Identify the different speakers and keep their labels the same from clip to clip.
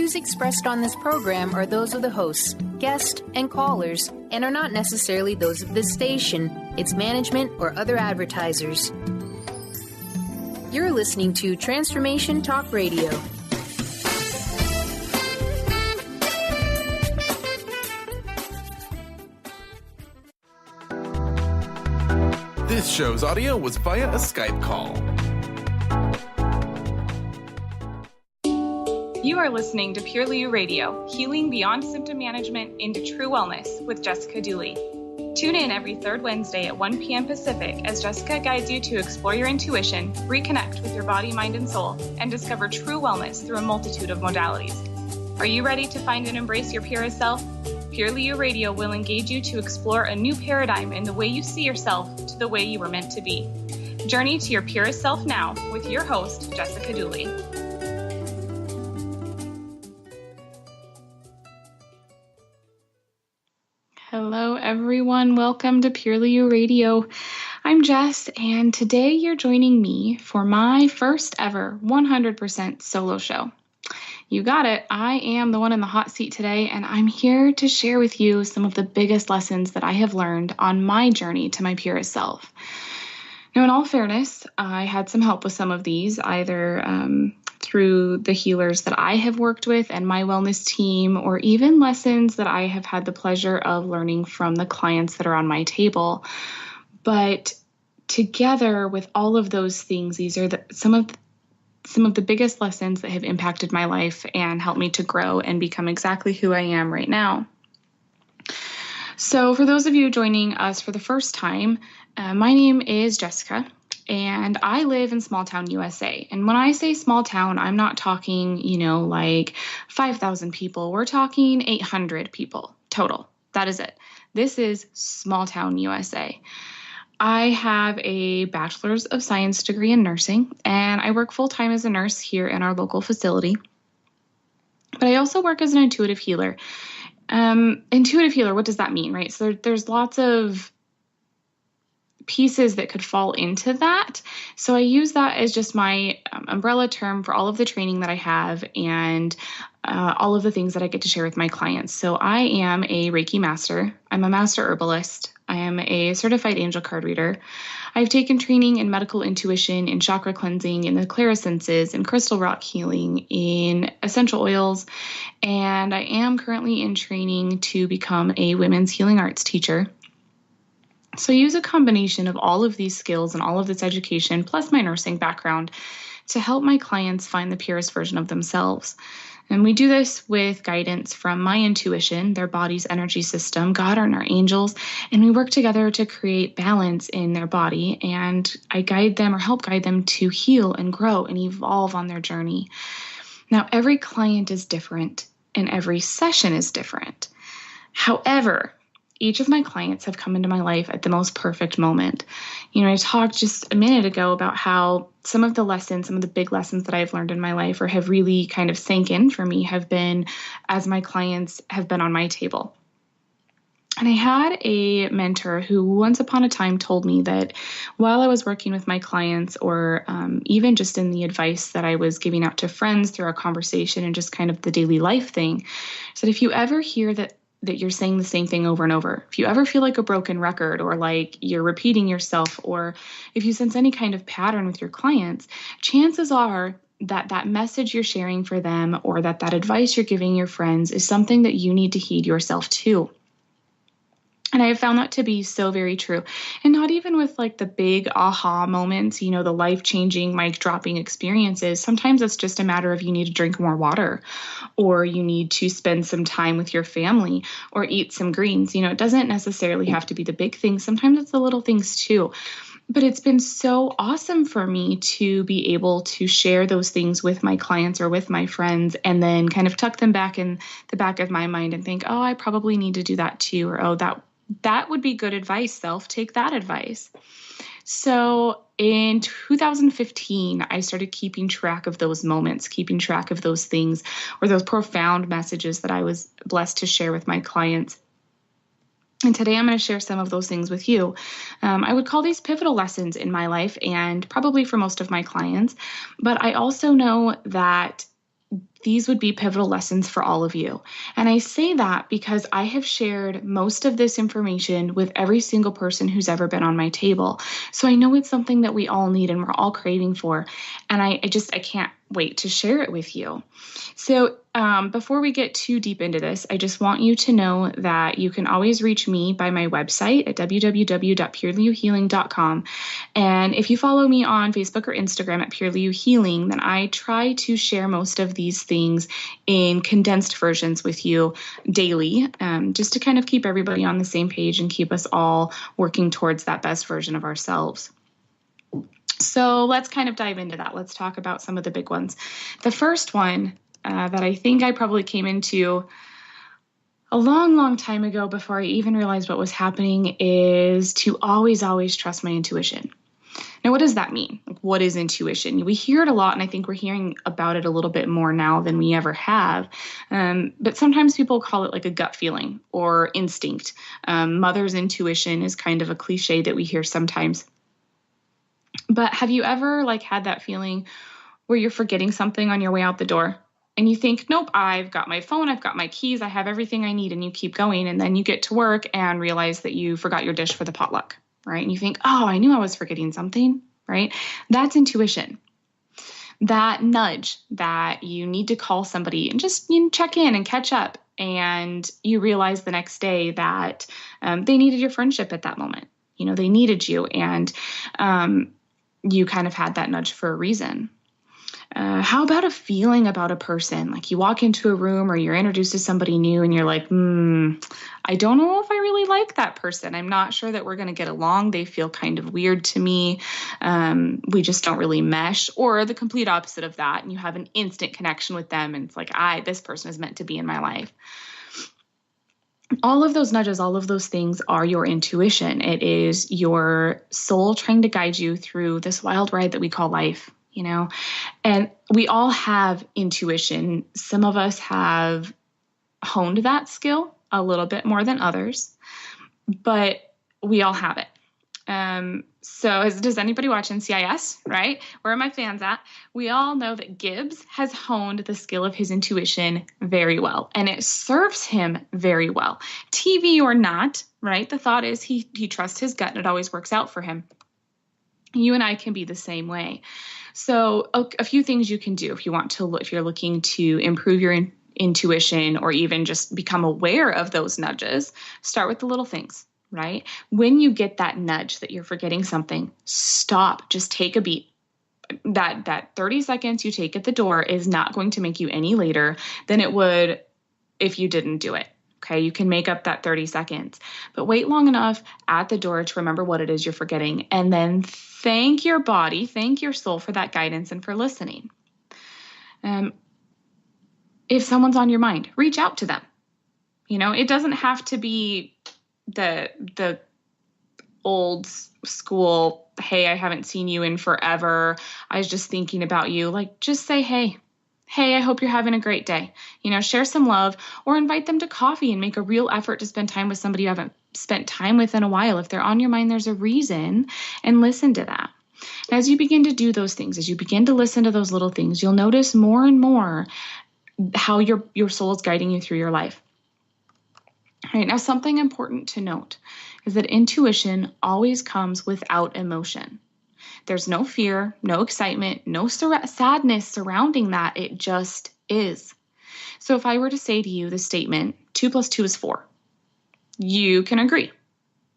Speaker 1: views expressed on this program are those of the hosts, guests, and callers, and are not necessarily those of this station, its management, or other advertisers. You're listening to Transformation Talk Radio.
Speaker 2: This show's audio was via a Skype call.
Speaker 3: You are listening to Purely You Radio, healing beyond symptom management into true wellness with Jessica Dooley. Tune in every third Wednesday at 1 p.m. Pacific as Jessica guides you to explore your intuition, reconnect with your body, mind, and soul, and discover true wellness through a multitude of modalities. Are you ready to find and embrace your purest self? Purely You Radio will engage you to explore a new paradigm in the way you see yourself to the way you were meant to be. Journey to your purest self now with your host, Jessica Dooley. Hello, everyone. Welcome to Purely You Radio. I'm Jess, and today you're joining me for my first ever 100% solo show. You got it. I am the one in the hot seat today, and I'm here to share with you some of the biggest lessons that I have learned on my journey to my purest self. Now, in all fairness, I had some help with some of these, either through the healers that I have worked with and my wellness team, or even lessons that I have had the pleasure of learning from the clients that are on my table. But together with all of those things, these are some of the biggest lessons that have impacted my life and helped me to grow and become exactly who I am right now. So for those of you joining us for the first time, my name is Jessica, and I live in small town USA. And when I say small town, I'm not talking, like 5,000 people. We're talking 800 people total. That is it. This is small town USA. I have a bachelor's of science degree in nursing, and I work full-time as a nurse here in our local facility. But I also work as an intuitive healer. Intuitive healer, what does that mean, right? So there's lots of pieces that could fall into that. So I use that as just my umbrella term for all of the training that I have and all of the things that I get to share with my clients. So I am a Reiki master. I'm a master herbalist. I am a certified angel card reader. I've taken training in medical intuition, in chakra cleansing, in the clairescences, in crystal rock healing, in essential oils, and I am currently in training to become a women's healing arts teacher. So I use a combination of all of these skills and all of this education, plus my nursing background, to help my clients find the purest version of themselves. And we do this with guidance from my intuition, their body's energy system, God and our angels, and we work together to create balance in their body, and I guide them or help guide them to heal and grow and evolve on their journey. Now, every client is different and every session is different. However, each of my clients have come into my life at the most perfect moment. I talked just a minute ago about how some of the big lessons that I've learned in my life or have really kind of sank in for me have been as my clients have been on my table. And I had a mentor who once upon a time told me that while I was working with my clients or even just in the advice that I was giving out to friends through our conversation and just kind of the daily life thing, said if you ever hear that you're saying the same thing over and over, if you ever feel like a broken record or like you're repeating yourself, or if you sense any kind of pattern with your clients, chances are that message you're sharing for them or that advice you're giving your friends is something that you need to heed yourself to. And I have found that to be so very true. And not even with like the big aha moments, the life-changing, mic-dropping experiences. Sometimes it's just a matter of you need to drink more water, or you need to spend some time with your family or eat some greens. It doesn't necessarily have to be the big things. Sometimes it's the little things too. But it's been so awesome for me to be able to share those things with my clients or with my friends and then kind of tuck them back in the back of my mind and think, oh, I probably need to do that too. Or, oh, that would be good advice, self. Take that advice. So in 2015, I started keeping track of those moments, keeping track of those things or those profound messages that I was blessed to share with my clients. And today I'm going to share some of those things with you. I would call these pivotal lessons in my life and probably for most of my clients. But I also know that these would be pivotal lessons for all of you. And I say that because I have shared most of this information with every single person who's ever been on my table. So I know it's something that we all need and we're all craving for. And I can't wait to share it with you. So before we get too deep into this, I just want you to know that you can always reach me by my website at www.purelyyouhealing.com. And if you follow me on Facebook or Instagram at Purely You Healing, then I try to share most of these things in condensed versions with you daily, just to kind of keep everybody on the same page and keep us all working towards that best version of ourselves. So let's kind of dive into that. Let's talk about some of the big ones. The first one that I think I probably came into a long, long time ago before I even realized what was happening is to always, always trust my intuition. Now, what does that mean? Like, what is intuition? We hear it a lot, and I think we're hearing about it a little bit more now than we ever have. But sometimes people call it like a gut feeling or instinct. Mother's intuition is kind of a cliche that we hear sometimes. But have you ever had that feeling where you're forgetting something on your way out the door? And you think, nope, I've got my phone, I've got my keys, I have everything I need, and you keep going. And then you get to work and realize that you forgot your dish for the potluck, right? And you think, oh, I knew I was forgetting something, right? That's intuition. That nudge that you need to call somebody and just check in and catch up. And you realize the next day that they needed your friendship at that moment. They needed you, and you kind of had that nudge for a reason. How about a feeling about a person? Like you walk into a room or you're introduced to somebody new and you're like, I don't know if I really like that person. I'm not sure that we're going to get along. They feel kind of weird to me. We just don't really mesh. Or the complete opposite of that. And you have an instant connection with them. And it's like, this person is meant to be in my life. All of those nudges, all of those things are your intuition. It is your soul trying to guide you through this wild ride that we call life. And we all have intuition. Some of us have honed that skill a little bit more than others, but we all have it. Does anybody watch NCIS, right? Where are my fans at? We all know that Gibbs has honed the skill of his intuition very well, and it serves him very well. TV or not, right? The thought is he trusts his gut and it always works out for him. You and I can be the same way. So a few things you can do if you're looking to improve your intuition or even just become aware of those nudges. Start with the little things, right? When you get that nudge that you're forgetting something, stop, just take a beat. That 30 seconds you take at the door is not going to make you any later than it would if you didn't do it. Okay, you can make up that 30 seconds, but wait long enough at the door to remember what it is you're forgetting, and then thank your body, thank your soul for that guidance and for listening. If someone's on your mind, reach out to them. It doesn't have to be the old school, hey, I haven't seen you in forever, I was just thinking about you. Just say, hey, I hope you're having a great day. Share some love, or invite them to coffee and make a real effort to spend time with somebody you haven't spent time with in a while. If they're on your mind, there's a reason, and listen to that. And as you begin to do those things, as you begin to listen to those little things, you'll notice more and more how your soul is guiding you through your life. All right, now something important to note is that intuition always comes without emotion. There's no fear, no excitement, no sadness surrounding that. It just is. So if I were to say to you the statement, 2 + 2 is 4, you can agree.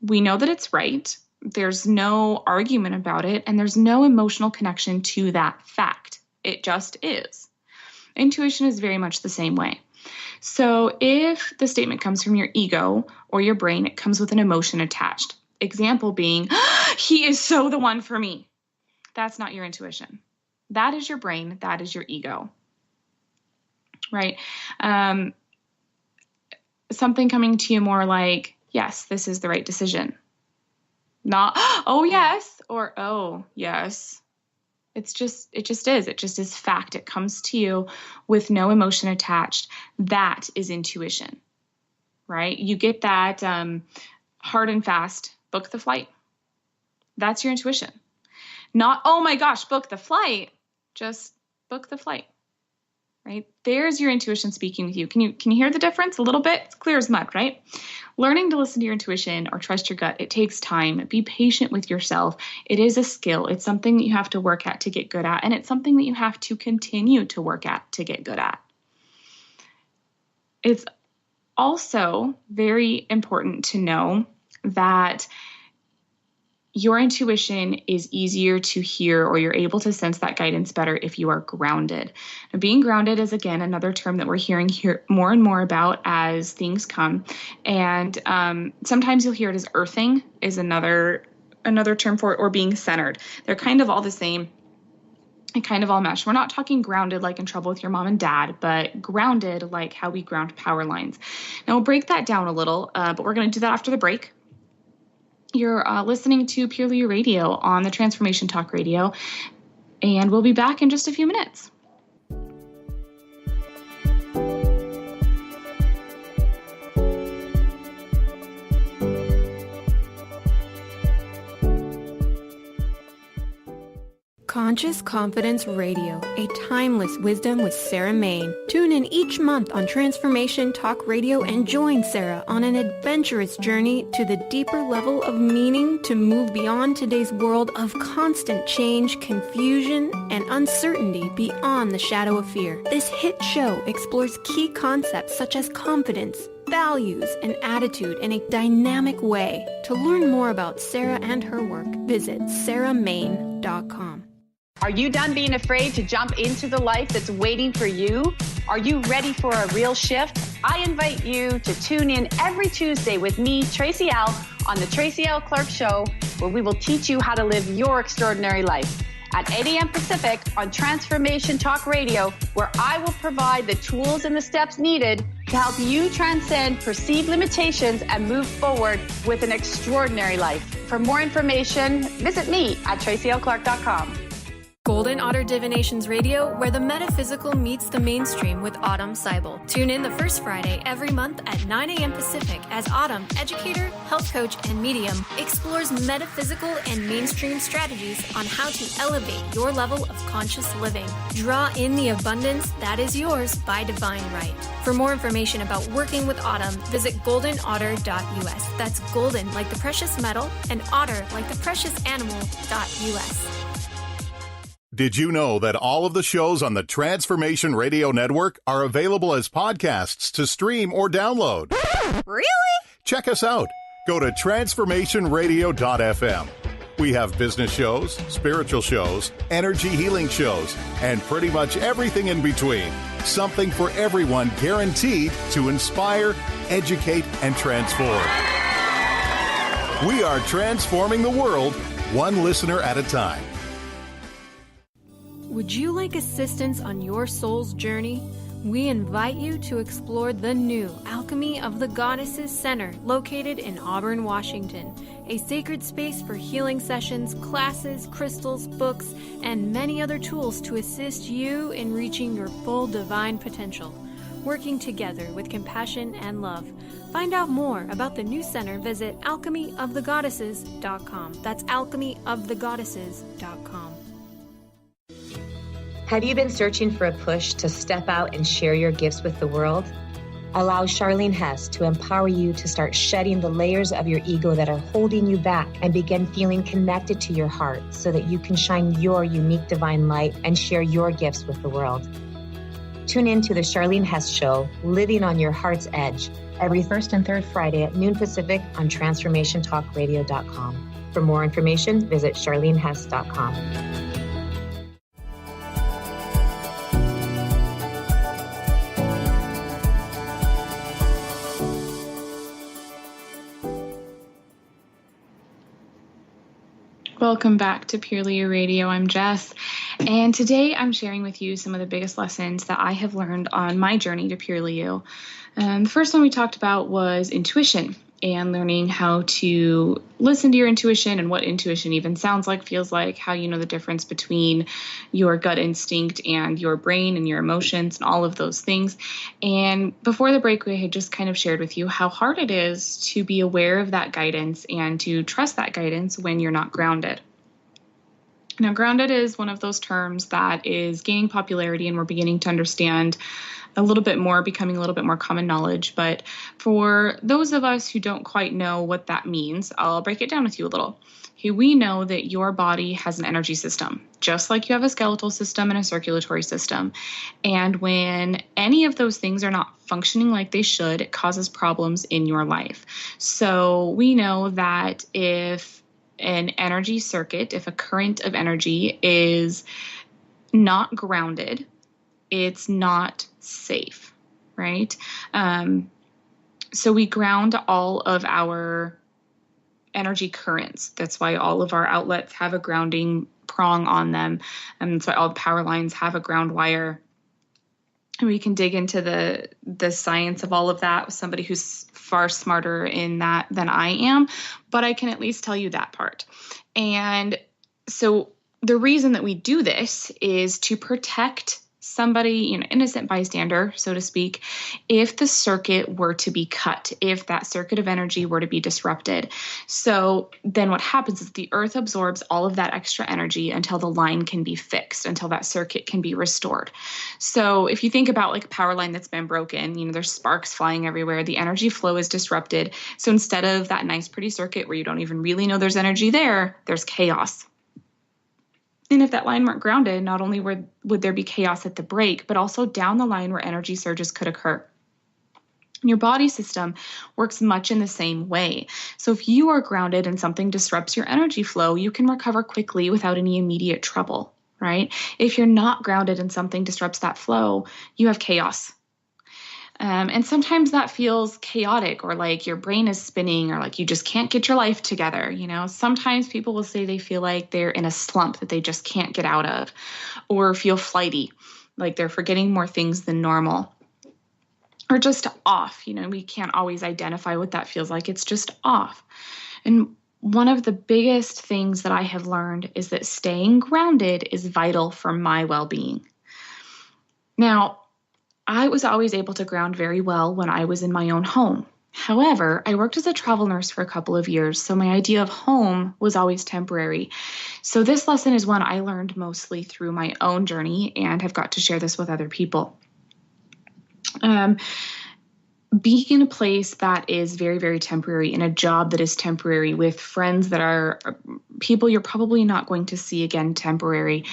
Speaker 3: We know that it's right. There's no argument about it, and there's no emotional connection to that fact. It just is. Intuition is very much the same way. So if the statement comes from your ego or your brain, it comes with an emotion attached. Example being, he is so the one for me. That's not your intuition. That is your brain. That is your ego, right? Something coming to you more like, yes, this is the right decision. Not, oh, yes, or oh, yes. It just is. It just is fact. It comes to you with no emotion attached. That is intuition, right? You get that hard and fast, book the flight. That's your intuition. Not, oh my gosh, book the flight. Just book the flight, right? There's your intuition speaking with you. Can you hear the difference a little bit? It's clear as mud, right? Learning to listen to your intuition or trust your gut, it takes time. Be patient with yourself. It is a skill. It's something that you have to work at to get good at, and it's something that you have to continue to work at to get good at. It's also very important to know that your intuition is easier to hear, or you're able to sense that guidance better if you are grounded. Now, being grounded is, again, another term that we're hearing here more and more about as things come. And sometimes you'll hear it as earthing is another term for it, or being centered. They're kind of all the same. It kind of all mesh. We're not talking grounded like in trouble with your mom and dad, but grounded like how we ground power lines. Now, we'll break that down a little, but we're going to do that after the break. You're listening to Purely You Radio on the Transformation Talk Radio, and we'll be back in just a few minutes.
Speaker 4: Conscious Confidence Radio, a timeless wisdom with Sarah Main. Tune in each month on Transformation Talk Radio and join Sarah on an adventurous journey to the deeper level of meaning to move beyond today's world of constant change, confusion, and uncertainty beyond the shadow of fear. This hit show explores key concepts such as confidence, values, and attitude in a dynamic way. To learn more about Sarah and her work, visit sarahmain.com.
Speaker 5: Are you done being afraid to jump into the life that's waiting for you? Are you ready for a real shift? I invite you to tune in every Tuesday with me, Tracy L., on the Tracy L. Clark Show, where we will teach you how to live your extraordinary life. At 8 a.m. Pacific on Transformation Talk Radio, where I will provide the tools and the steps needed to help you transcend perceived limitations and move forward with an extraordinary life. For more information, visit me at tracylclark.com.
Speaker 4: Golden Otter Divinations Radio, where the metaphysical meets the mainstream with Autumn Seibel. Tune in the first Friday every month at 9 a.m. Pacific as Autumn, educator, health coach, and medium, explores metaphysical and mainstream strategies on how to elevate your level of conscious living. Draw in the abundance that is yours by divine right. For more information about working with Autumn, visit goldenotter.us. That's golden like the precious metal and otter like the precious animal.us.
Speaker 6: Did you know that all of the shows on the Transformation Radio Network are available as podcasts to stream or download?
Speaker 7: Really?
Speaker 6: Check us out. Go to transformationradio.fm. We have business shows, spiritual shows, energy healing shows, and pretty much everything in between. Something for everyone, guaranteed to inspire, educate, and transform. We are transforming the world, one listener at a time.
Speaker 4: Would you like assistance on your soul's journey? We invite you to explore the new Alchemy of the Goddesses Center located in Auburn, Washington, a sacred space for healing sessions, classes, crystals, books, and many other tools to assist you in reaching your full divine potential. Working together with compassion and love. Find out more about the new center, visit alchemyofthegoddesses.com. That's alchemyofthegoddesses.com.
Speaker 8: Have you been searching for a push to step out and share your gifts with the world? Allow Charlene Hess to empower you to start shedding the layers of your ego that are holding you back and begin feeling connected to your heart so that you can shine your unique divine light and share your gifts with the world. Tune in to the Charlene Hess Show, Living on Your Heart's Edge, every first and third Friday at noon Pacific on TransformationTalkRadio.com. For more information, visit CharleneHess.com.
Speaker 3: Welcome back to Purely You Radio. I'm Jess, and today I'm sharing with you some of the biggest lessons that I have learned on my journey to Purely You. The first one we talked about was intuition and learning how to listen to your intuition and what intuition even sounds like, feels like, how you know the difference between your gut instinct and your brain and your emotions and all of those things. And before the break, we had just kind of shared with you how hard it is to be aware of that guidance and to trust that guidance when you're not grounded. Now, grounded is one of those terms that is gaining popularity, and we're beginning to understand a little bit more, becoming a little bit more common knowledge. But for those of us who don't quite know what that means, I'll break it down with you a little. Okay, we know that your body has an energy system, just like you have a skeletal system and a circulatory system. And when any of those things are not functioning like they should, it causes problems in your life. So we know that if an energy circuit, if a current of energy is not grounded, it's not safe, right? So we ground all of our energy currents. That's why all of our outlets have a grounding prong on them. And that's why all the power lines have a ground wire. And we can dig into the science of all of that with somebody who's far smarter in that than I am, but I can at least tell you that part. And so the reason that we do this is to protect somebody, innocent bystander, so to speak, if the circuit were to be cut, if that circuit of energy were to be disrupted. So then what happens is the earth absorbs all of that extra energy until the line can be fixed, until that circuit can be restored. So if you think about like a power line that's been broken, there's sparks flying everywhere, the energy flow is disrupted. So instead of that nice, pretty circuit where you don't even really know there's energy there, there's chaos. And if that line weren't grounded, not only would there be chaos at the break, but also down the line where energy surges could occur. Your body system works much in the same way. So if you are grounded and something disrupts your energy flow, you can recover quickly without any immediate trouble, right? If you're not grounded and something disrupts that flow, you have chaos. And sometimes that feels chaotic, or like your brain is spinning, or like you just can't get your life together. Sometimes people will say they feel like they're in a slump that they just can't get out of, or feel flighty, like they're forgetting more things than normal, or just off. We can't always identify what that feels like. It's just off. And one of the biggest things that I have learned is that staying grounded is vital for my well-being. Now, I was always able to ground very well when I was in my own home. However, I worked as a travel nurse for a couple of years, so my idea of home was always temporary. So this lesson is one I learned mostly through my own journey and have got to share this with other people. Being in a place that is very, very temporary, in a job that is temporary, with friends that are people you're probably not going to see again temporary,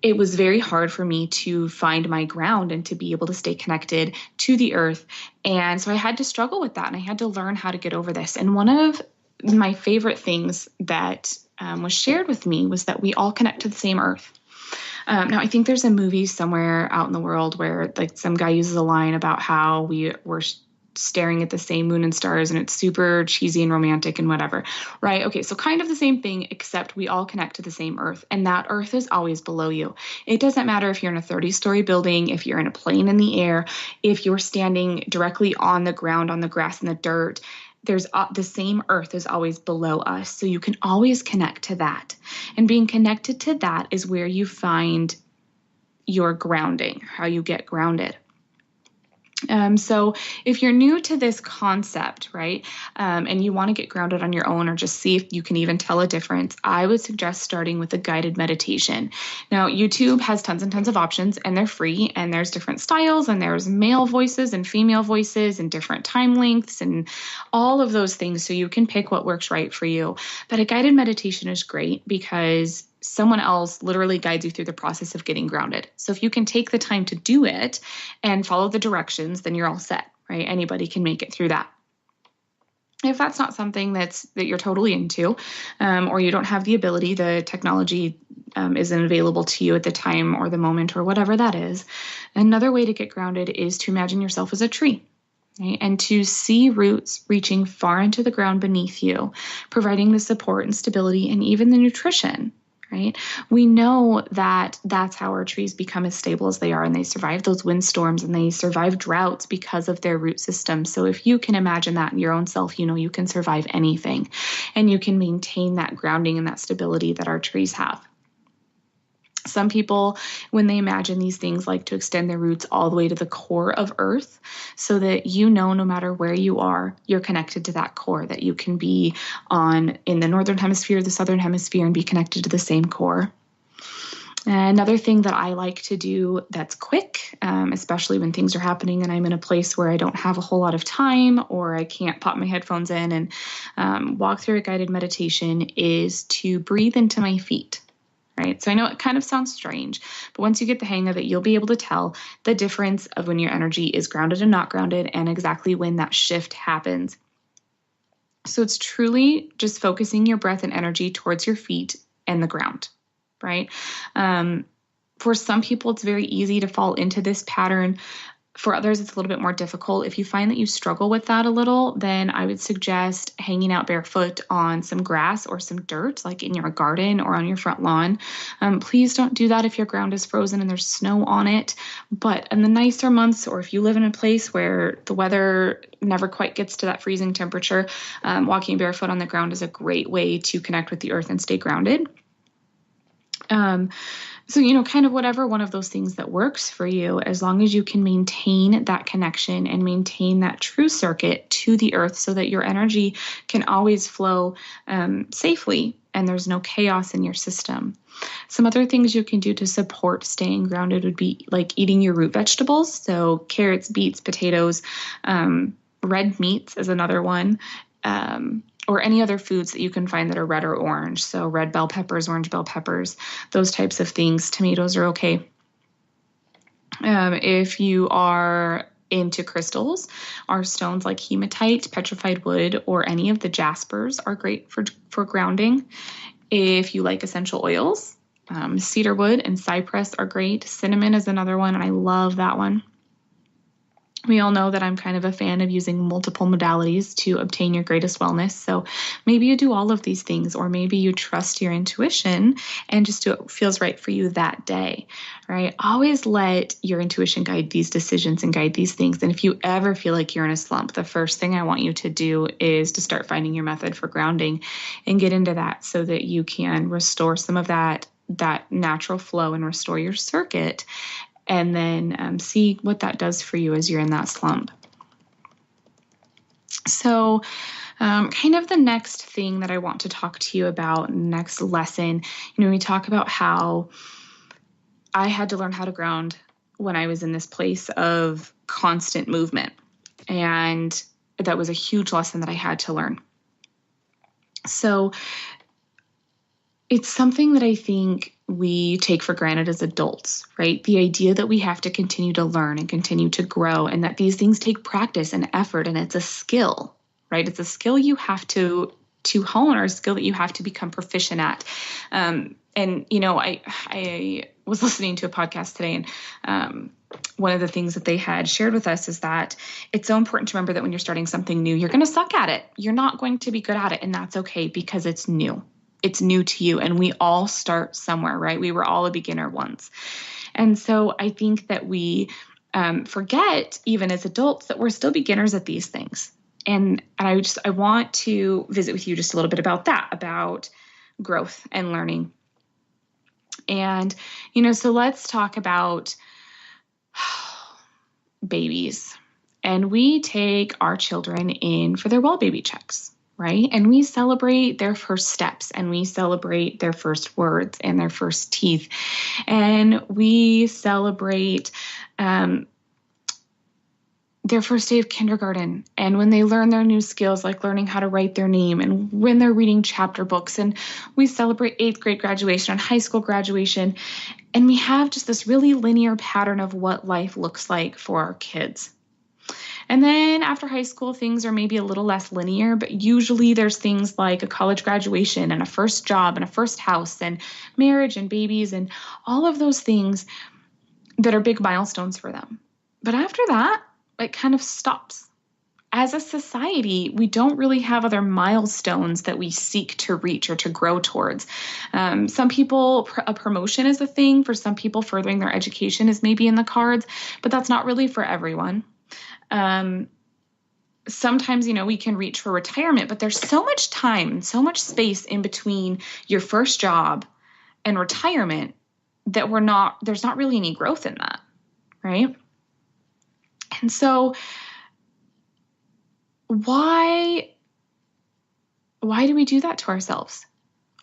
Speaker 3: it was very hard for me to find my ground and to be able to stay connected to the earth. And so I had to struggle with that, and I had to learn how to get over this. And one of my favorite things that was shared with me was that we all connect to the same earth. Now, I think there's a movie somewhere out in the world where like some guy uses a line about how we were staring at the same moon and stars, and it's super cheesy and romantic and whatever, right? Okay, so kind of the same thing, except we all connect to the same earth, and that earth is always below you. It doesn't matter if you're in a 30-story building, if you're in a plane in the air, if you're standing directly on the ground, on the grass and the dirt, there's the same earth is always below us. So you can always connect to that. And being connected to that is where you find your grounding, how you get grounded. So if you're new to this concept, right, and you want to get grounded on your own or just see if you can even tell a difference, I would suggest starting with a guided meditation. Now, YouTube has tons and tons of options, and they're free, and there's different styles, and there's male voices and female voices and different time lengths and all of those things. So you can pick what works right for you. But a guided meditation is great because someone else literally guides you through the process of getting grounded. So if you can take the time to do it and follow the directions, then you're all set, right? Anybody can make it through that. If that's not something that you're totally into, or you don't have the ability, the technology isn't available to you at the time or the moment or whatever that is, another way to get grounded is to imagine yourself as a tree. Right? And to see roots reaching far into the ground beneath you, providing the support and stability and even the nutrition. Right? We know that that's how our trees become as stable as they are, and they survive those windstorms and they survive droughts because of their root system. So if you can imagine that in your own self, you can survive anything, and you can maintain that grounding and that stability that our trees have. Some people, when they imagine these things, like to extend their roots all the way to the core of Earth so that no matter where you are, you're connected to that core, that you can be in the northern hemisphere, the southern hemisphere, and be connected to the same core. Another thing that I like to do that's quick, especially when things are happening and I'm in a place where I don't have a whole lot of time or I can't pop my headphones in and walk through a guided meditation, is to breathe into my feet. Right. So I know it kind of sounds strange, but once you get the hang of it, you'll be able to tell the difference of when your energy is grounded and not grounded and exactly when that shift happens. So it's truly just focusing your breath and energy towards your feet and the ground. Right. For some people, it's very easy to fall into this pattern. For others, it's a little bit more difficult. If you find that you struggle with that a little, then I would suggest hanging out barefoot on some grass or some dirt, like in your garden or on your front lawn. Please don't do that if your ground is frozen and there's snow on it. But in the nicer months, or if you live in a place where the weather never quite gets to that freezing temperature, walking barefoot on the ground is a great way to connect with the earth and stay grounded. So, kind of whatever one of those things that works for you, as long as you can maintain that connection and maintain that true circuit to the earth so that your energy can always flow safely and there's no chaos in your system. Some other things you can do to support staying grounded would be like eating your root vegetables. So carrots, beets, potatoes, red meats is another one. Or any other foods that you can find that are red or orange. So red bell peppers, orange bell peppers, those types of things. Tomatoes are okay. If you are into crystals, our stones like hematite, petrified wood, or any of the jaspers are great for grounding. If you like essential oils, cedar wood and cypress are great. Cinnamon is another one, and I love that one. We all know that I'm kind of a fan of using multiple modalities to obtain your greatest wellness. So maybe you do all of these things, or maybe you trust your intuition and just do what feels right for you that day, right? Always let your intuition guide these decisions and guide these things. And if you ever feel like you're in a slump, the first thing I want you to do is to start finding your method for grounding and get into that so that you can restore some of that natural flow and restore your circuit. And then see what that does for you as you're in that slump. So kind of the next thing that I want to talk to you about, next lesson, we talk about how I had to learn how to ground when I was in this place of constant movement. And that was a huge lesson that I had to learn. So it's something that I think we take for granted as adults, right? The idea that we have to continue to learn and continue to grow, and that these things take practice and effort, and it's a skill, right? It's a skill you have to hone, or a skill that you have to become proficient at. I was listening to a podcast today, and one of the things that they had shared with us is that it's so important to remember that when you're starting something new, you're going to suck at it. You're not going to be good at it, and that's okay because it's new. It's new to you, and we all start somewhere, right? We were all a beginner once. And so I think that we forget, even as adults, that we're still beginners at these things. And I want to visit with you just a little bit about that, about growth and learning. And, so let's talk about babies. And we take our children in for their well baby checks. Right? And we celebrate their first steps, and we celebrate their first words and their first teeth. And we celebrate their first day of kindergarten, and when they learn their new skills, like learning how to write their name, and when they're reading chapter books. And we celebrate 8th grade graduation and high school graduation. And we have just this really linear pattern of what life looks like for our kids. And then after high school, things are maybe a little less linear, but usually there's things like a college graduation and a first job and a first house and marriage and babies and all of those things that are big milestones for them. But after that, it kind of stops. As a society, we don't really have other milestones that we seek to reach or to grow towards. Some people, a promotion is a thing. For some people, furthering their education is maybe in the cards, but that's not really for everyone. Sometimes, we can reach for retirement, but there's so much time and so much space in between your first job and retirement that there's not really any growth in that, right? And so why do we do that to ourselves?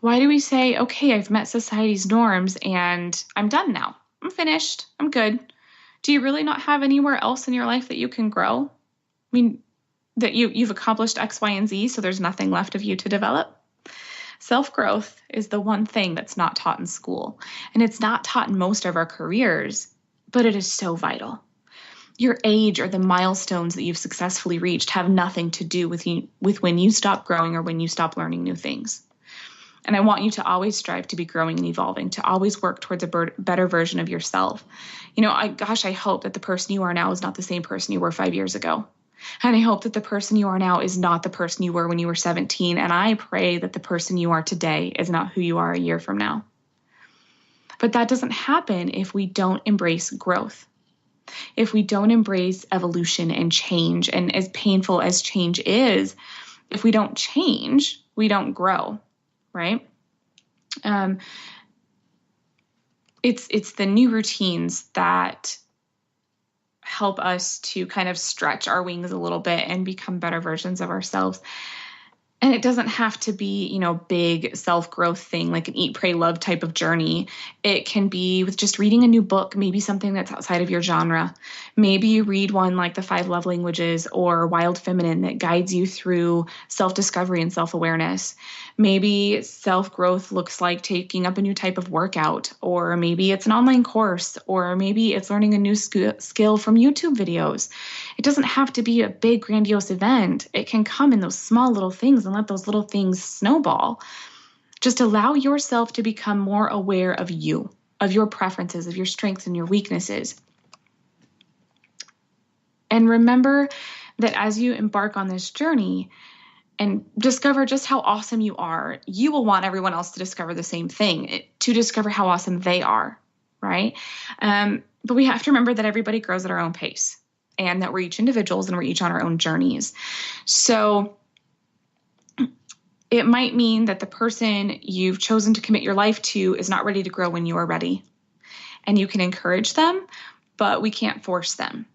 Speaker 3: Why do we say, okay, I've met society's norms and I'm done now. I'm finished. I'm good. Do you really not have anywhere else in your life that you can grow? I mean, that you've accomplished X, Y, and Z, so there's nothing left of you to develop? Self-growth is the one thing that's not taught in school, and it's not taught in most of our careers, but it is so vital. Your age or the milestones that you've successfully reached have nothing to do with when you stop growing or when you stop learning new things. And I want you to always strive to be growing and evolving, to always work towards a better version of yourself. I hope that the person you are now is not the same person you were 5 years ago. And I hope that the person you are now is not the person you were when you were 17. And I pray that the person you are today is not who you are a year from now. But that doesn't happen if we don't embrace growth. If we don't embrace evolution and change, and as painful as change is, if we don't change, we don't grow. Right? It's the new routines that help us to kind of stretch our wings a little bit and become better versions of ourselves. And it doesn't have to be, big self-growth thing like an eat, pray, love type of journey. It can be with just reading a new book, maybe something that's outside of your genre. Maybe you read one like The 5 Love Languages or Wild Feminine that guides you through self-discovery and self-awareness. Maybe self-growth looks like taking up a new type of workout, or maybe it's an online course, or maybe it's learning a new skill from YouTube videos. It doesn't have to be a big, grandiose event. It can come in those small little things, and let those little things snowball. Just allow yourself to become more aware of you, of your preferences, of your strengths and your weaknesses. And remember that as you embark on this journey and discover just how awesome you are, you will want everyone else to discover the same thing, to discover how awesome they are, right? But we have to remember that everybody grows at our own pace, and that we're each individuals and we're each on our own journeys. So it might mean that the person you've chosen to commit your life to is not ready to grow when you are ready. And you can encourage them, but we can't force them,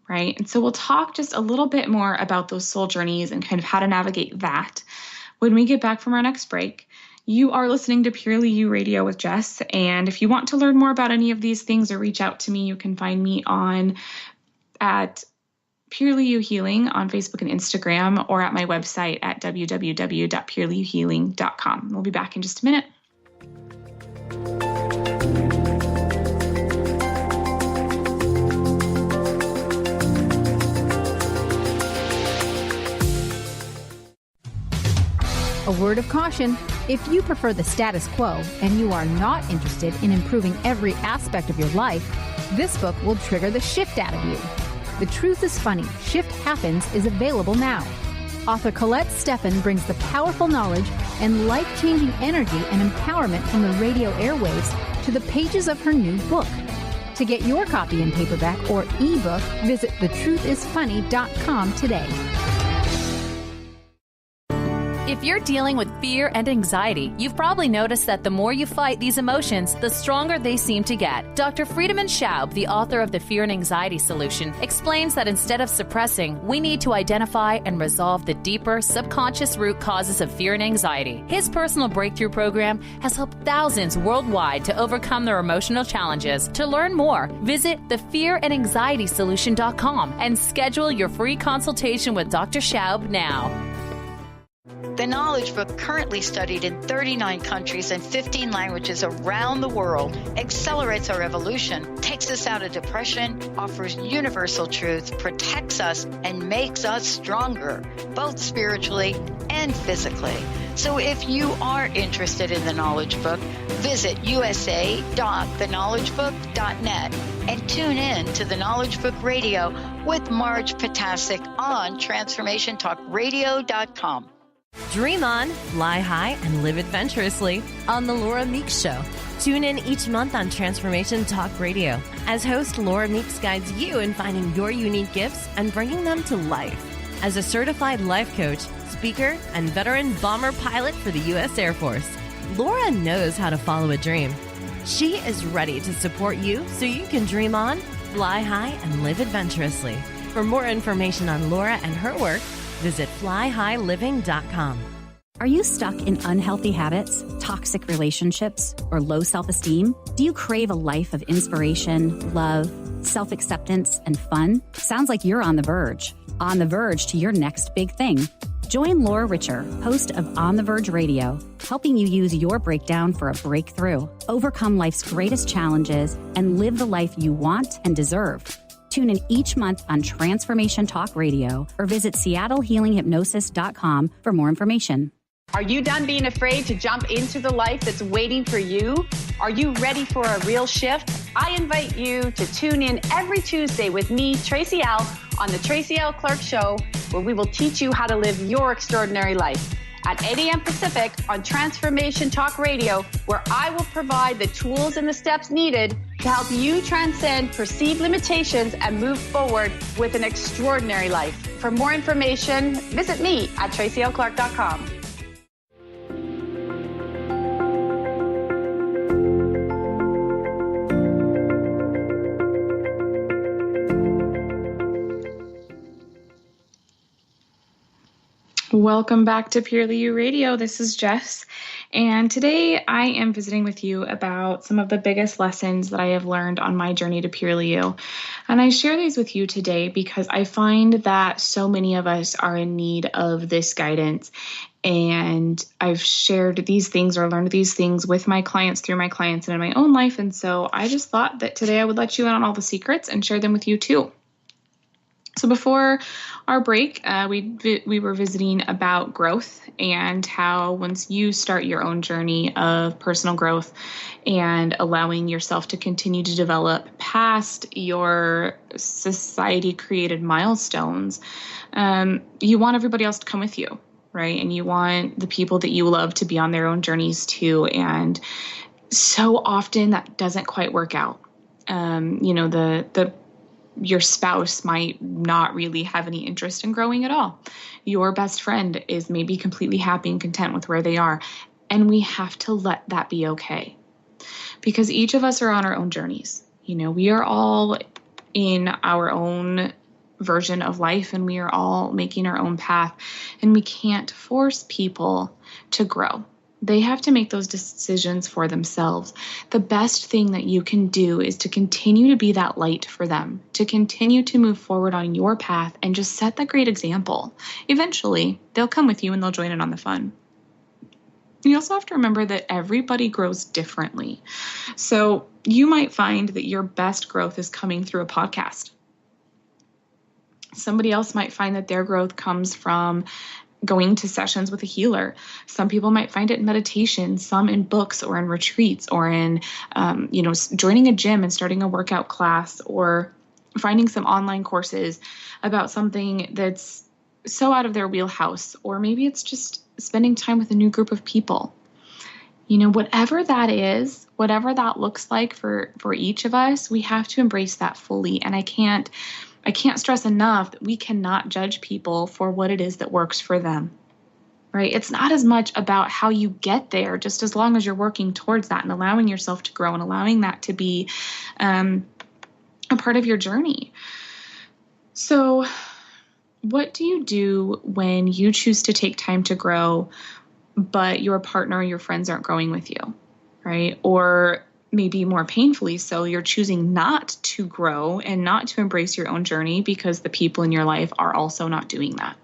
Speaker 3: right? And so we'll talk just a little bit more about those soul journeys and kind of how to navigate that when we get back from our next break. You are listening to Purely You Radio with Jess. And if you want to learn more about any of these things or reach out to me, you can find me at Purely You Healing on Facebook and Instagram, or at my website at www.purelyyouhealing.com. We'll be back in just a minute.
Speaker 7: A word of caution: if you prefer the status quo and you are not interested in improving every aspect of your life, this book will trigger the shift out of you. The Truth is Funny, Shift Happens is available now. Author Colette Steffen brings the powerful knowledge and life-changing energy and empowerment from the radio airwaves to the pages of her new book. To get your copy in paperback or ebook, visit thetruthisfunny.com today.
Speaker 9: If you're dealing with fear and anxiety, you've probably noticed that the more you fight these emotions, the stronger they seem to get. Dr. Friedemann Schaub, the author of The Fear and Anxiety Solution, explains that instead of suppressing, we need to identify and resolve the deeper, subconscious root causes of fear and anxiety. His personal breakthrough program has helped thousands worldwide to overcome their emotional challenges. To learn more, visit thefearandanxietysolution.com and schedule your free consultation with Dr. Schaub now.
Speaker 10: The Knowledge Book, currently studied in 39 countries and 15 languages around the world, accelerates our evolution, takes us out of depression, offers universal truth, protects us, and makes us stronger, both spiritually and physically. So if you are interested in the Knowledge Book, visit usa.theknowledgebook.net and tune in to the Knowledge Book Radio with Marge Potasic on TransformationTalkRadio.com.
Speaker 11: Dream on, fly high, and live adventurously on The Laura Meeks Show. Tune in each month on Transformation Talk Radio as host Laura Meeks guides you in finding your unique gifts and bringing them to life. As a certified life coach, speaker, and veteran bomber pilot for the U.S. Air Force, Laura knows how to follow a dream. She is ready to support you so you can dream on, fly high, and live adventurously. For more information on Laura and her work, visit flyhighliving.com.
Speaker 12: Are you stuck in unhealthy habits, toxic relationships, or low self-esteem? Do you crave a life of inspiration, love, self-acceptance, and fun? Sounds like you're on the verge to your next big thing. Join Laura Richer, host of On the Verge Radio, helping you use your breakdown for a breakthrough, overcome life's greatest challenges, and live the life you want and deserve. Tune in each month on Transformation Talk Radio or visit SeattleHealingHypnosis.com for more information.
Speaker 5: Are you done being afraid to jump into the life that's waiting for you? Are you ready for a real shift? I invite you to tune in every Tuesday with me, Tracy L., on the Tracy L. Clark Show, where we will teach you how to live your extraordinary life. At 8 a.m. Pacific on Transformation Talk Radio, where I will provide the tools and the steps needed to help you transcend perceived limitations and move forward with an extraordinary life. For more information, visit me at tracylclark.com.
Speaker 3: Welcome back to Purely You Radio. This is Jess, and today I am visiting with you about some of the biggest lessons that I have learned on my journey to Purely You. And I share these with you today because I find that so many of us are in need of this guidance. And I've shared these things or learned these things with my clients, through my clients, and in my own life. And so I just thought that today I would let you in on all the secrets and share them with you too. So before our break, we were visiting about growth and how once you start your own journey of personal growth and allowing yourself to continue to develop past your society-created milestones, you want everybody else to come with you, right? And you want the people that you love to be on their own journeys too. And so often that doesn't quite work out. Your spouse might not really have any interest in growing at all. Your best friend is maybe completely happy and content with where they are. And we have to let that be okay. Because each of us are on our own journeys. We are all in our own version of life and we are all making our own path. And we can't force people to grow. They have to make those decisions for themselves. The best thing that you can do is to continue to be that light for them, to continue to move forward on your path and just set that great example. Eventually, they'll come with you and they'll join in on the fun. You also have to remember that everybody grows differently. So you might find that your best growth is coming through a podcast. Somebody else might find that their growth comes from going to sessions with a healer. Some people might find it in meditation, some in books or in retreats or in, joining a gym and starting a workout class or finding some online courses about something that's so out of their wheelhouse. Or maybe it's just spending time with a new group of people. Whatever that is, whatever that looks like for each of us, we have to embrace that fully. And I can't stress enough that we cannot judge people for what it is that works for them, right? It's not as much about how you get there, just as long as you're working towards that and allowing yourself to grow and allowing that to be a part of your journey. So what do you do when you choose to take time to grow, but your partner or your friends aren't growing with you, right? Or maybe more painfully so, you're choosing not to grow and not to embrace your own journey because the people in your life are also not doing that.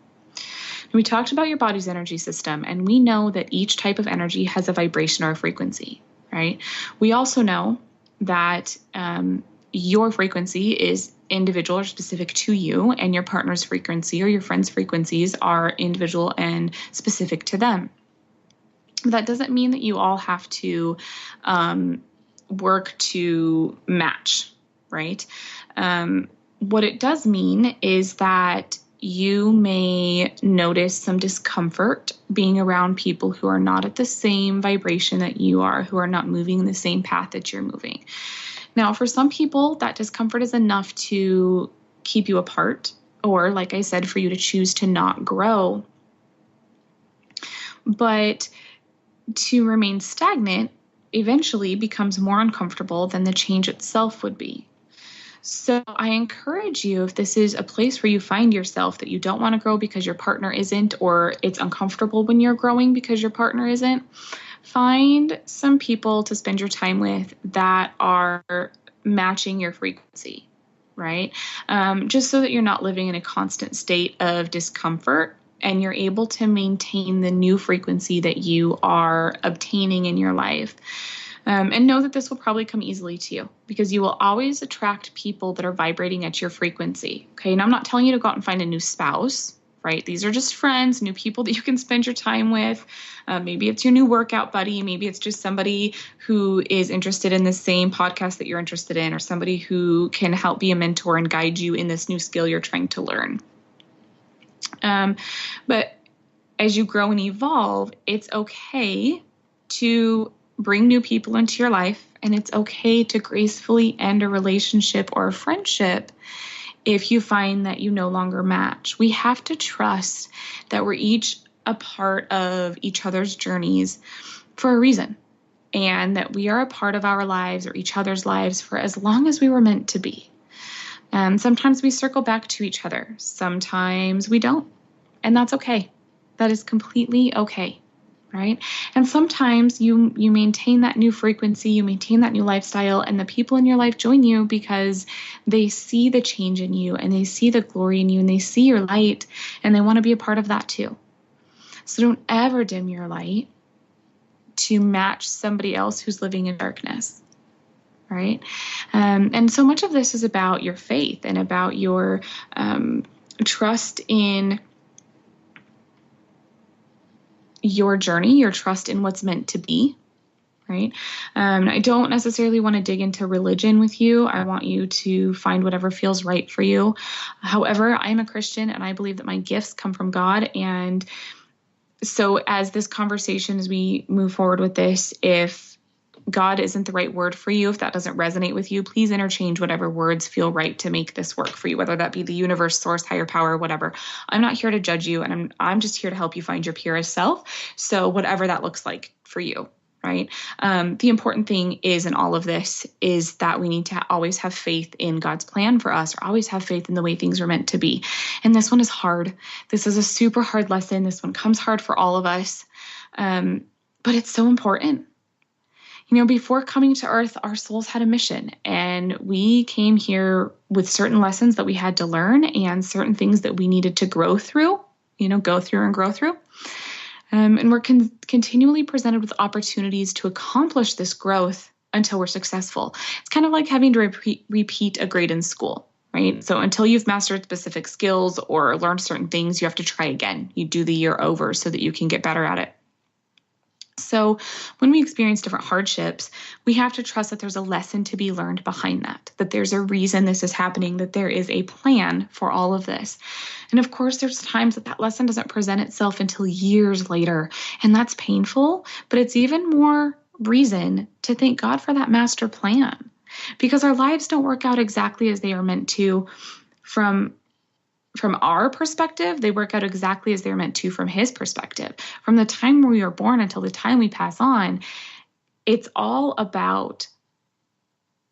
Speaker 3: We talked about your body's energy system, and we know that each type of energy has a vibration or a frequency, right? We also know that your frequency is individual or specific to you, and your partner's frequency or your friend's frequencies are individual and specific to them. That doesn't mean that you all have to work to match, right? What it does mean is that you may notice some discomfort being around people who are not at the same vibration that you are, who are not moving in the same path that you're moving. Now, for some people, that discomfort is enough to keep you apart, or like I said, for you to choose to not grow. But to remain stagnant, eventually becomes more uncomfortable than the change itself would be. So I encourage you, if this is a place where you find yourself that you don't want to grow because your partner isn't, or it's uncomfortable when you're growing because your partner isn't, find some people to spend your time with that are matching your frequency, right? Just so that you're not living in a constant state of discomfort and you're able to maintain the new frequency that you are obtaining in your life. And know that this will probably come easily to you because you will always attract people that are vibrating at your frequency. Okay. And I'm not telling you to go out and find a new spouse, right? These are just friends, new people that you can spend your time with. Maybe it's your new workout buddy. Maybe it's just somebody who is interested in the same podcast that you're interested in, or somebody who can help be a mentor and guide you in this new skill you're trying to learn. But as you grow and evolve, it's okay to bring new people into your life, and it's okay to gracefully end a relationship or a friendship if you find that you no longer match. We have to trust that we're each a part of each other's journeys for a reason, and that we are a part of our lives or each other's lives for as long as we were meant to be. Sometimes we circle back to each other. Sometimes we don't, and that's okay. That is completely okay. Right? And sometimes you maintain that new frequency, you maintain that new lifestyle, and the people in your life join you because they see the change in you and they see the glory in you and they see your light and they want to be a part of that too. So don't ever dim your light to match somebody else who's living in darkness. Right? And so much of this is about your faith and about your trust in your journey, your trust in what's meant to be, right? I don't necessarily want to dig into religion with you. I want you to find whatever feels right for you. However, I'm a Christian and I believe that my gifts come from God. And so as this conversation, as we move forward with this, if God isn't the right word for you, if that doesn't resonate with you, please interchange whatever words feel right to make this work for you, whether that be the universe, source, higher power, whatever. I'm not here to judge you, and I'm just here to help you find your purest self. So whatever that looks like for you, right? The important thing is in all of this is that we need to always have faith in God's plan for us, or always have faith in the way things are meant to be. And this one is hard. This is a super hard lesson. This one comes hard for all of us. But it's so important. You know, before coming to Earth, our souls had a mission, and we came here with certain lessons that we had to learn and certain things that we needed to grow through, go through and grow through. And we're continually presented with opportunities to accomplish this growth until we're successful. It's kind of like having to repeat a grade in school, right? So until you've mastered specific skills or learned certain things, you have to try again. You do the year over so that you can get better at it. So when we experience different hardships, we have to trust that there's a lesson to be learned behind that there's a reason this is happening, that there is a plan for all of this. And of course, there's times that lesson doesn't present itself until years later, and that's painful, but it's even more reason to thank God for that master plan, because our lives don't work out exactly as they are meant to from our perspective. They work out exactly as they're meant to from His perspective. From the time we are born until the time we pass on, it's all about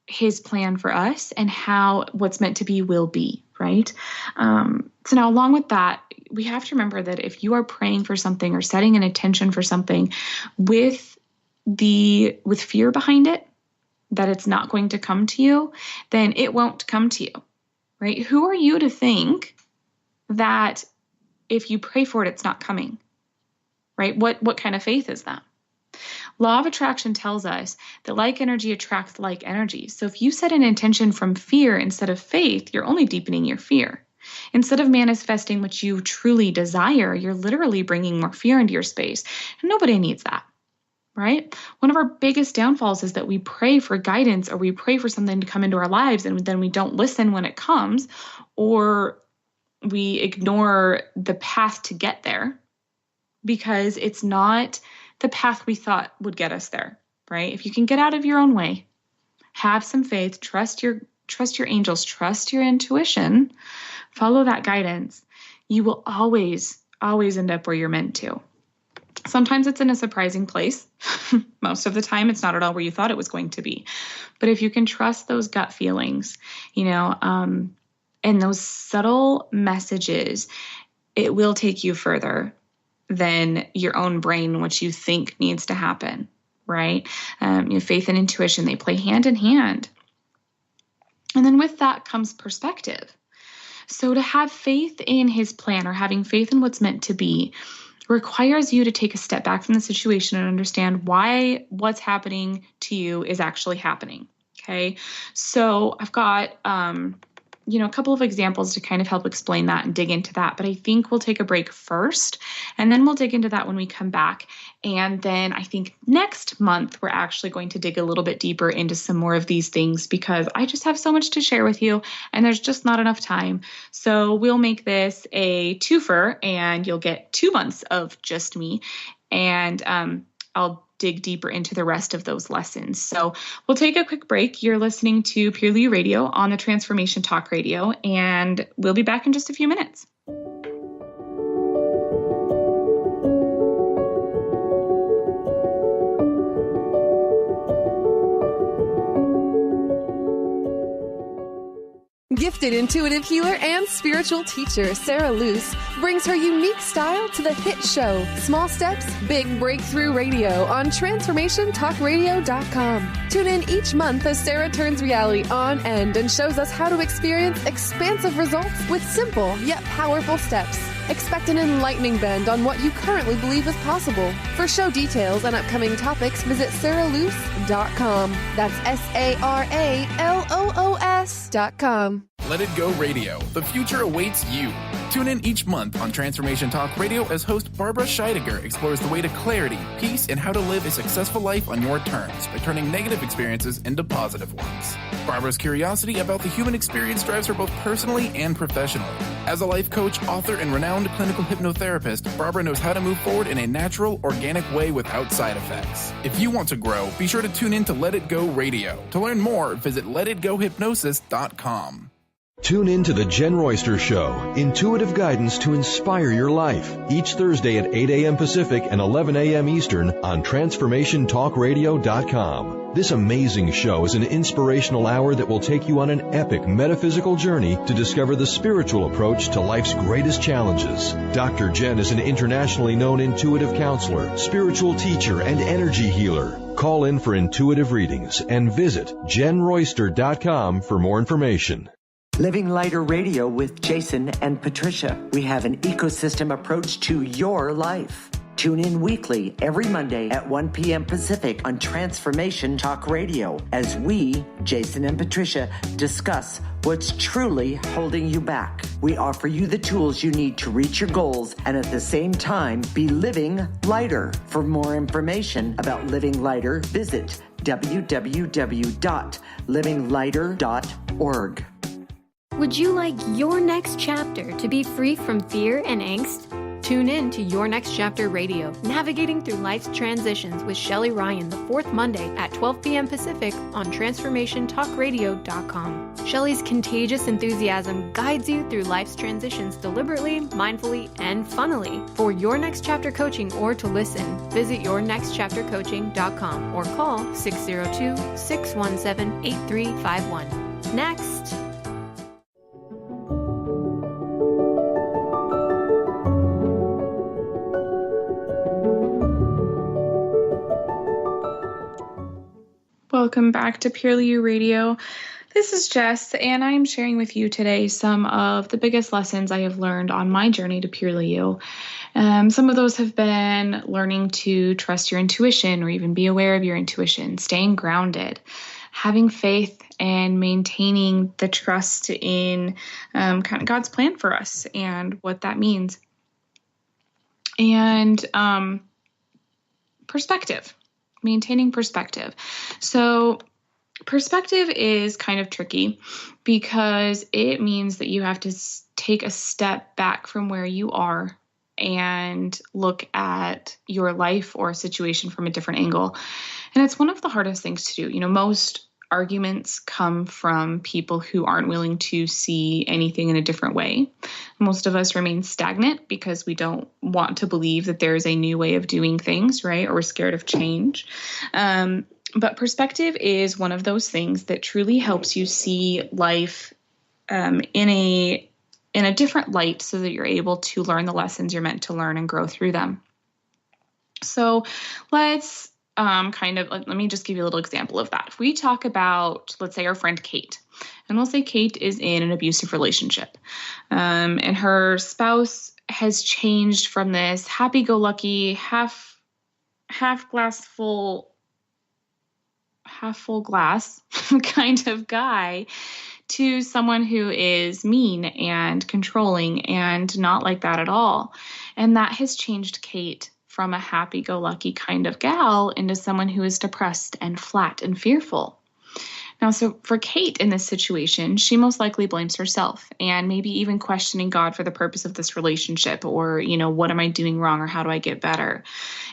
Speaker 3: His plan for us and how what's meant to be will be, right? So now along with that, we have to remember that if you are praying for something or setting an intention for something with fear behind it, that it's not going to come to you, then it won't come to you, right? Who are you to think that if you pray for it, it's not coming, right? What kind of faith is that? Law of attraction tells us that like energy attracts like energy. So if you set an intention from fear instead of faith, you're only deepening your fear. Instead of manifesting what you truly desire, you're literally bringing more fear into your space. And nobody needs that, right? One of our biggest downfalls is that we pray for guidance, or we pray for something to come into our lives, and then we don't listen when it comes, or we ignore the path to get there because it's not the path we thought would get us there, right? If you can get out of your own way, have some faith, trust your angels, trust your intuition, follow that guidance, you will always end up where you're meant to. Sometimes it's in a surprising place. Most of the time, it's not at all where you thought it was going to be. But if you can trust those gut feelings, and those subtle messages, it will take you further than your own brain, what you think needs to happen, right? Faith and intuition, they play hand in hand. And then with that comes perspective. So to have faith in his plan, or having faith in what's meant to be, requires you to take a step back from the situation and understand why what's happening to you is actually happening. Okay. So I've got, a couple of examples to kind of help explain that and dig into that. But I think we'll take a break first, and then we'll dig into that when we come back. And then I think next month, we're actually going to dig a little bit deeper into some more of these things, because I just have so much to share with you and there's just not enough time. So we'll make this a twofer, and you'll get 2 months of just me, and I'll dig deeper into the rest of those lessons. So we'll take a quick break. You're listening to Purely You Radio on the Transformation Talk Radio, and we'll be back in just a few minutes.
Speaker 13: Gifted intuitive healer and spiritual teacher Sarah Luce brings her unique style to the hit show Small Steps, Big Breakthrough Radio on TransformationTalkRadio.com. Tune in each month as Sarah turns reality on end and shows us how to experience expansive results with simple yet powerful steps. Expect an enlightening bend on what you currently believe is possible. For show details and upcoming topics, visit SarahLuce.com. That's SarahLoos.com.
Speaker 2: Let It Go Radio. The future awaits you. Tune in each month on Transformation Talk Radio as host Barbara Scheidegger explores the way to clarity, peace, and how to live a successful life on your terms by turning negative experiences into positive ones. Barbara's curiosity about the human experience drives her both personally and professionally. As a life coach, author, and renowned clinical hypnotherapist, Barbara knows how to move forward in a natural, organic way without side effects. If you want to grow, be sure to tune in to Let It Go Radio. To learn more, visit letitgohypnosis.com.
Speaker 14: Tune in to The Jen Royster Show, intuitive guidance to inspire your life, each Thursday at 8 a.m. Pacific and 11 a.m. Eastern on TransformationTalkRadio.com. This amazing show is an inspirational hour that will take you on an epic metaphysical journey to discover the spiritual approach to life's greatest challenges. Dr. Jen is an internationally known intuitive counselor, spiritual teacher, and energy healer. Call in for intuitive readings and visit JenRoyster.com for more information.
Speaker 15: Living Lighter Radio with Jason and Patricia. We have an ecosystem approach to your life. Tune in weekly every Monday at 1 p.m. Pacific on Transformation Talk Radio as we, Jason and Patricia, discuss what's truly holding you back. We offer you the tools you need to reach your goals and at the same time be living lighter. For more information about Living Lighter, visit www.livinglighter.org.
Speaker 4: Would you like your next chapter to be free from fear and angst? Tune in to Your Next Chapter Radio, navigating through life's transitions with Shelley Ryan the fourth Monday at 12 p.m. Pacific on TransformationTalkRadio.com. Shelley's contagious enthusiasm guides you through life's transitions deliberately, mindfully, and funnily. For Your Next Chapter coaching or to listen, visit YourNextChapterCoaching.com or call 602-617-8351. Next.
Speaker 3: Welcome back to Purely You Radio. This is Jess, and I'm sharing with you today some of the biggest lessons I have learned on my journey to Purely You. Some of those have been learning to trust your intuition or even be aware of your intuition, staying grounded, having faith, and maintaining the trust in kind of God's plan for us and what that means. And perspective. Maintaining perspective. So perspective is kind of tricky because it means that you have to take a step back from where you are and look at your life or a situation from a different angle. And it's one of the hardest things to do. Most arguments come from people who aren't willing to see anything in a different way. Most of us remain stagnant because we don't want to believe that there is a new way of doing things, right? Or we're scared of change. But perspective is one of those things that truly helps you see life in a different light so that you're able to learn the lessons you're meant to learn and grow through them. So let's let me just give you a little example of that. If we talk about, let's say, our friend Kate, and we'll say Kate is in an abusive relationship, and her spouse has changed from this happy-go-lucky, half full glass kind of guy to someone who is mean and controlling and not like that at all. And that has changed Kate from a happy-go-lucky kind of gal into someone who is depressed and flat and fearful. Now, so for Kate in this situation, she most likely blames herself and maybe even questioning God for the purpose of this relationship, or, what am I doing wrong, or how do I get better?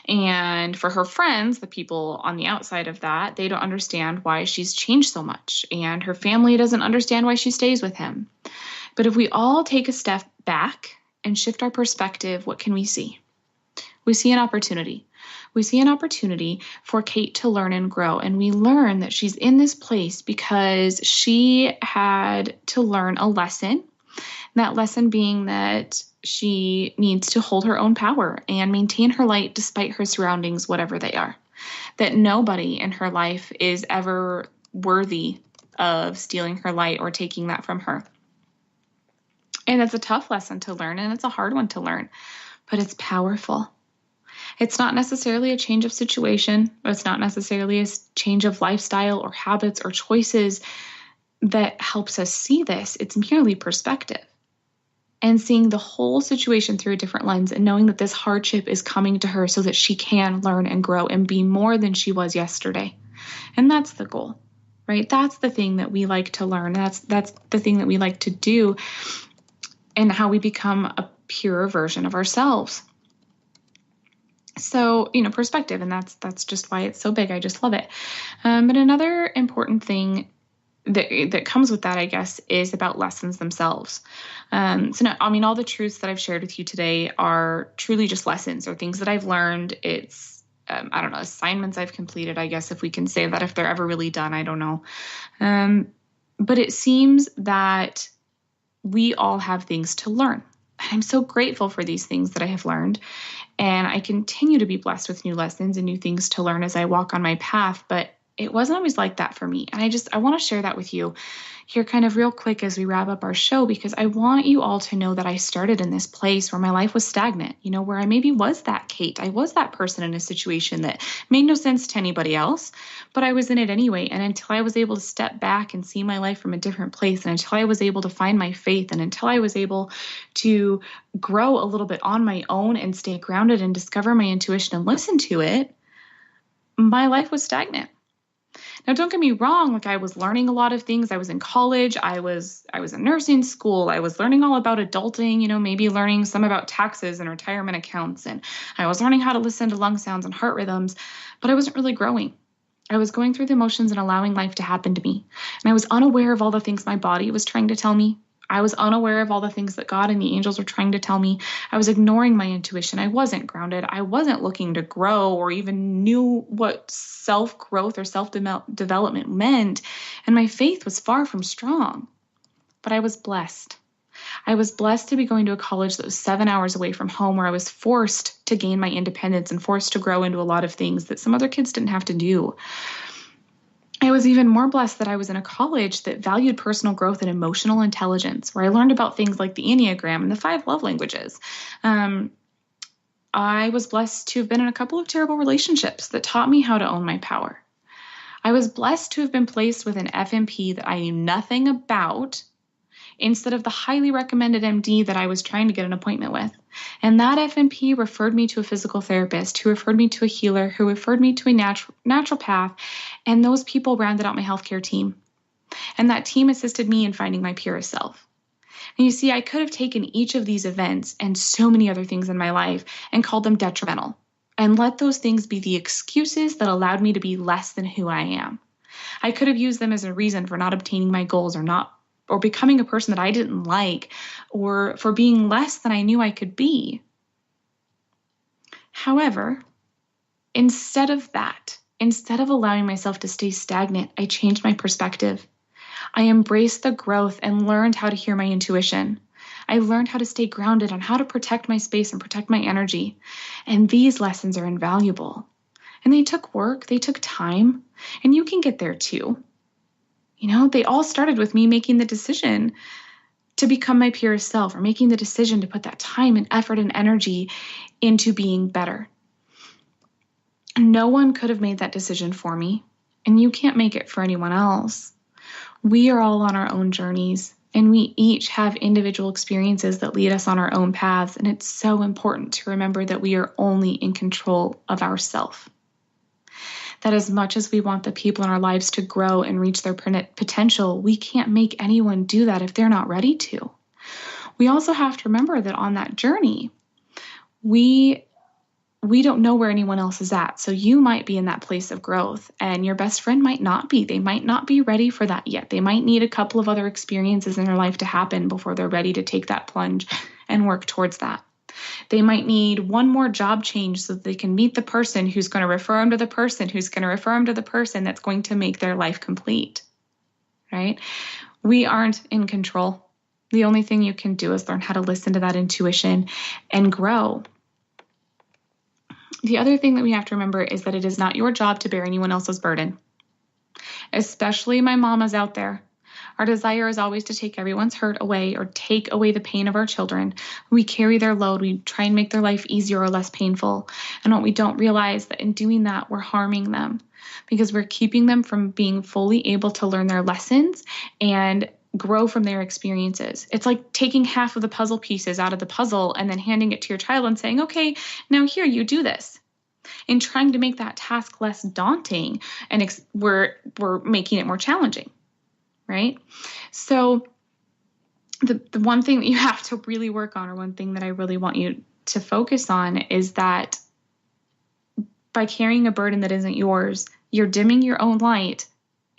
Speaker 3: And for her friends, the people on the outside of that, they don't understand why she's changed so much, and her family doesn't understand why she stays with him. But if we all take a step back and shift our perspective, what can we see? We see an opportunity. We see an opportunity for Kate to learn and grow. And we learn that she's in this place because she had to learn a lesson. That lesson being that she needs to hold her own power and maintain her light despite her surroundings, whatever they are. That nobody in her life is ever worthy of stealing her light or taking that from her. And it's a tough lesson to learn, and it's a hard one to learn, but it's powerful. It's not necessarily a change of situation. It's not necessarily a change of lifestyle or habits or choices that helps us see this. It's merely perspective and seeing the whole situation through a different lens and knowing that this hardship is coming to her so that she can learn and grow and be more than she was yesterday. And that's the goal, right? That's the thing that we like to learn. That's the thing that we like to do, and how we become a purer version of ourselves. So, perspective, and that's just why it's so big. I just love it. But another important thing that comes with that, I guess, is about lessons themselves. All the truths that I've shared with you today are truly just lessons or things that I've learned. It's, assignments I've completed, I guess, if we can say that, if they're ever really done, I don't know. But it seems that we all have things to learn. And I'm so grateful for these things that I have learned. And I continue to be blessed with new lessons and new things to learn as I walk on my path. But it wasn't always like that for me. And I want to share that with you here kind of real quick as we wrap up our show, because I want you all to know that I started in this place where my life was stagnant, where I maybe was that Kate. I was that person in a situation that made no sense to anybody else, but I was in it anyway. And until I was able to step back and see my life from a different place, and until I was able to find my faith, and until I was able to grow a little bit on my own and stay grounded and discover my intuition and listen to it, my life was stagnant. Now, don't get me wrong, I was learning a lot of things. I was in college. I was in nursing school. I was learning all about adulting, maybe learning some about taxes and retirement accounts. And I was learning how to listen to lung sounds and heart rhythms, but I wasn't really growing. I was going through the motions and allowing life to happen to me. And I was unaware of all the things my body was trying to tell me. I was unaware of all the things that God and the angels were trying to tell me. I was ignoring my intuition. I wasn't grounded. I wasn't looking to grow or even knew what self-growth or self-development meant. And my faith was far from strong. But I was blessed. I was blessed to be going to a college that was 7 hours away from home, where I was forced to gain my independence and forced to grow into a lot of things that some other kids didn't have to do. I was even more blessed that I was in a college that valued personal growth and emotional intelligence, where I learned about things like the Enneagram and the 5 love languages. I was blessed to have been in a couple of terrible relationships that taught me how to own my power. I was blessed to have been placed with an FMP that I knew nothing about, instead of the highly recommended MD that I was trying to get an appointment with. And that FMP referred me to a physical therapist, who referred me to a healer, who referred me to a naturopath, and those people rounded out my healthcare team. And that team assisted me in finding my purest self. And you see, I could have taken each of these events and so many other things in my life and called them detrimental, and let those things be the excuses that allowed me to be less than who I am. I could have used them as a reason for not obtaining my goals or becoming a person that I didn't like, or for being less than I knew I could be. However, instead of allowing myself to stay stagnant, I changed my perspective. I embraced the growth and learned how to hear my intuition. I learned how to stay grounded on how to protect my space and protect my energy. And these lessons are invaluable. And they took work, they took time, and you can get there too. They all started with me making the decision to become my purest self, or making the decision to put that time and effort and energy into being better. No one could have made that decision for me, and you can't make it for anyone else. We are all on our own journeys, and we each have individual experiences that lead us on our own paths, and it's so important to remember that we are only in control of ourselves. That as much as we want the people in our lives to grow and reach their potential, we can't make anyone do that if they're not ready to. We also have to remember that on that journey, we don't know where anyone else is at. So you might be in that place of growth and your best friend might not be. They might not be ready for that yet. They might need a couple of other experiences in their life to happen before they're ready to take that plunge and work towards that. They might need one more job change so that they can meet the person who's going to refer them to the person who's going to refer them to the person that's going to make their life complete, right? We aren't in control. The only thing you can do is learn how to listen to that intuition and grow. The other thing that we have to remember is that it is not your job to bear anyone else's burden, especially my mamas out there. Our desire is always to take everyone's hurt away or take away the pain of our children. We carry their load. We try and make their life easier or less painful. And what we don't realize that in doing that, we're harming them because we're keeping them from being fully able to learn their lessons and grow from their experiences. It's like taking half of the puzzle pieces out of the puzzle and then handing it to your child and saying, okay, now here, you do this. And trying to make that task less daunting, and we're making it more challenging. Right? So the one thing that you have to really work on, or one thing that I really want you to focus on, is that by carrying a burden that isn't yours, you're dimming your own light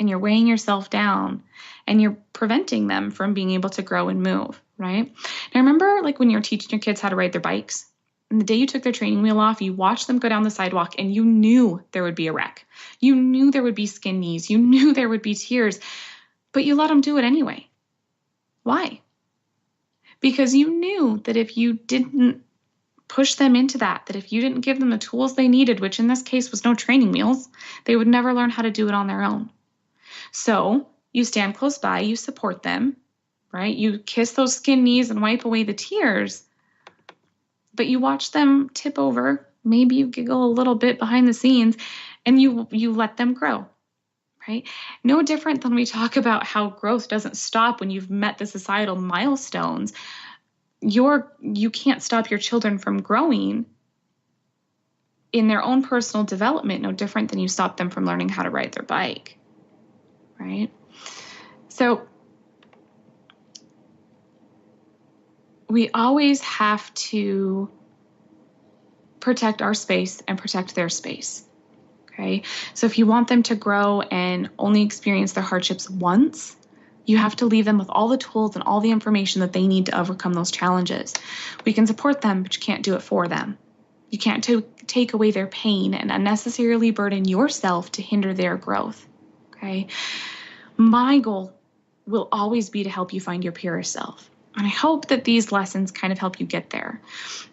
Speaker 3: and you're weighing yourself down and you're preventing them from being able to grow and move. Right? Now, remember when you were teaching your kids how to ride their bikes, and the day you took their training wheel off, you watched them go down the sidewalk and you knew there would be a wreck. You knew there would be skin knees. You knew there would be tears. But you let them do it anyway. Why? Because you knew that if you didn't push them into that if you didn't give them the tools they needed, which in this case was no training wheels, they would never learn how to do it on their own. So you stand close by, you support them, right? You kiss those skin knees and wipe away the tears, but you watch them tip over. Maybe you giggle a little bit behind the scenes and you let them grow. Right? No different than we talk about how growth doesn't stop when you've met the societal milestones. You can't stop your children from growing in their own personal development, no different than you stop them from learning how to ride their bike. Right? So we always have to protect our space and protect their space. Okay. So if you want them to grow and only experience their hardships once, you have to leave them with all the tools and all the information that they need to overcome those challenges. We can support them, but you can't do it for them. You can't take away their pain and unnecessarily burden yourself to hinder their growth. Okay. My goal will always be to help you find your purest self. And I hope that these lessons kind of help you get there.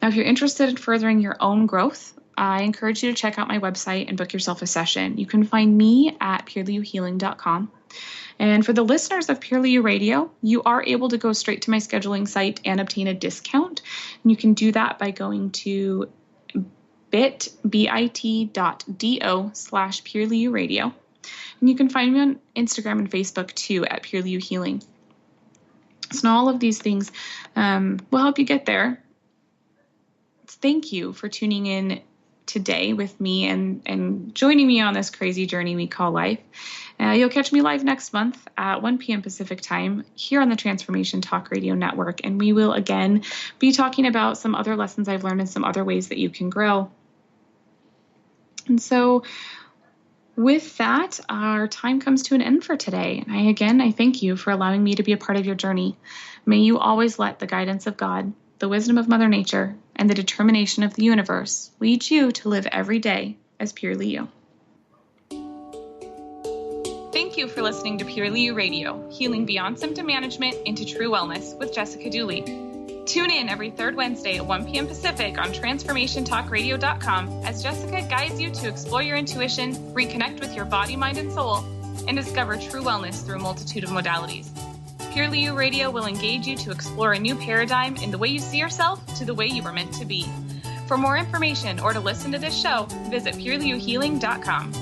Speaker 3: Now, if you're interested in furthering your own growth, I encourage you to check out my website and book yourself a session. You can find me at purelyyouhealing.com. And for the listeners of Purely You Radio, you are able to go straight to my scheduling site and obtain a discount. And you can do that by going to bit.do/purelyyouradio. And you can find me on Instagram and Facebook too at Purely You Healing. So all of these things will help you get there. Thank you for tuning in today with me and joining me on this crazy journey we call life. You'll catch me live next month at 1 p.m. Pacific time here on the Transformation Talk Radio Network. And we will again be talking about some other lessons I've learned and some other ways that you can grow. And so With that, our time comes to an end for today. And I thank you for allowing me to be a part of your journey. May you always let the guidance of God, the wisdom of Mother Nature, and the determination of the universe lead you to live every day as purely you. Thank you for listening to Purely You Radio, healing beyond symptom management into true wellness with Jessica Dooley. Tune in every third Wednesday at 1 p.m. Pacific on TransformationTalkRadio.com as Jessica guides you to explore your intuition, reconnect with your body, mind, and soul, and discover true wellness through a multitude of modalities. Purely You Radio will engage you to explore a new paradigm in the way you see yourself to the way you were meant to be. For more information or to listen to this show, visit PurelyYouHealing.com.